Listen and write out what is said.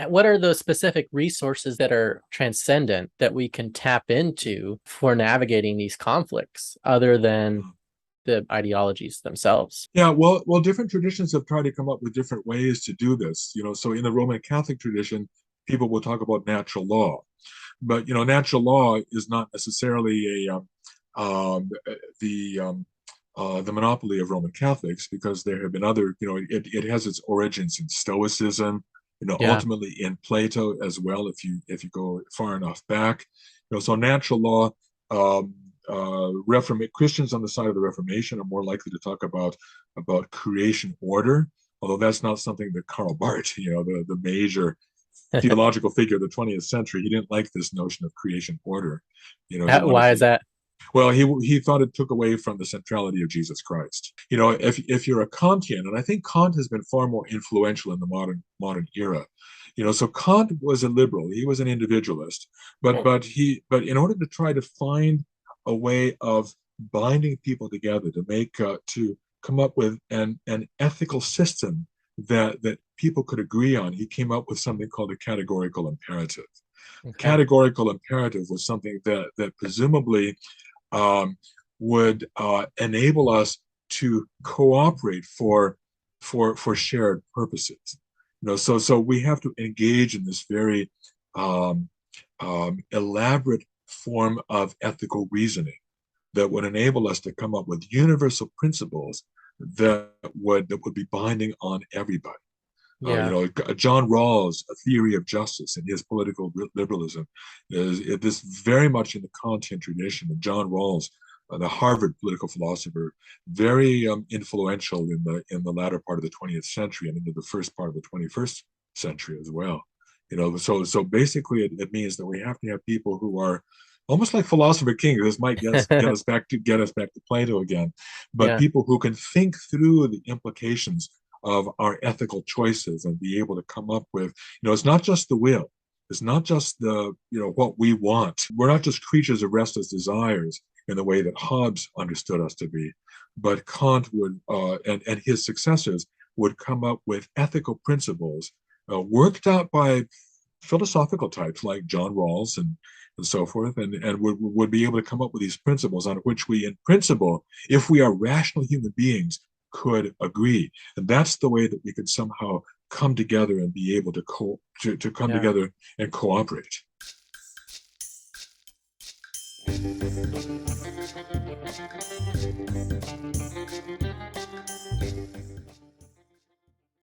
what are those specific resources that are transcendent that we can tap into for navigating these conflicts other than the ideologies themselves? Yeah, well, different traditions have tried to come up with different ways to do this. So in the Roman Catholic tradition, people will talk about natural law, but natural law is not necessarily um, the monopoly of Roman Catholics, because there have been other. It has its origins in Stoicism. Yeah. Ultimately in Plato as well, if you go far enough back. So natural law. Um, Christians on the side of the Reformation are more likely to talk about creation order, although that's not something that Karl Barth, the major theological figure of the 20th century, he didn't like this notion of creation order. He wanted Why is to. that? Well, he thought it took away from the centrality of Jesus Christ. If you're a Kantian, and I think Kant has been far more influential in the modern era. So Kant was a liberal. He was an individualist, but in order to try to find a way of binding people together, to come up with an ethical system that people could agree on, he came up with something called a categorical imperative. Okay. Categorical imperative was something that presumably um, would enable us to cooperate for shared purposes. So we have to engage in this very um, elaborate form of ethical reasoning that would enable us to come up with universal principles that would be binding on everybody. Yeah. John Rawls, A Theory of Justice, and his political liberalism is this very much in the Kantian tradition. And John Rawls, the Harvard political philosopher, very influential in the latter part of the 20th century and into the first part of the 21st century as well. So basically, it means that we have to have people who are almost like philosopher-kings. This might get us back to Plato again, but Yeah. people who can think through the implications of our ethical choices and be able to come up with, it's not just the will. It's not just what we want. We're not just creatures of restless desires in the way that Hobbes understood us to be, but Kant would, and his successors would come up with ethical principles worked out by philosophical types like John Rawls and so forth, and would be able to come up with these principles on which we, in principle, if we are rational human beings, could agree. And that's the way that we could somehow come together and be able to come Yeah. together and cooperate.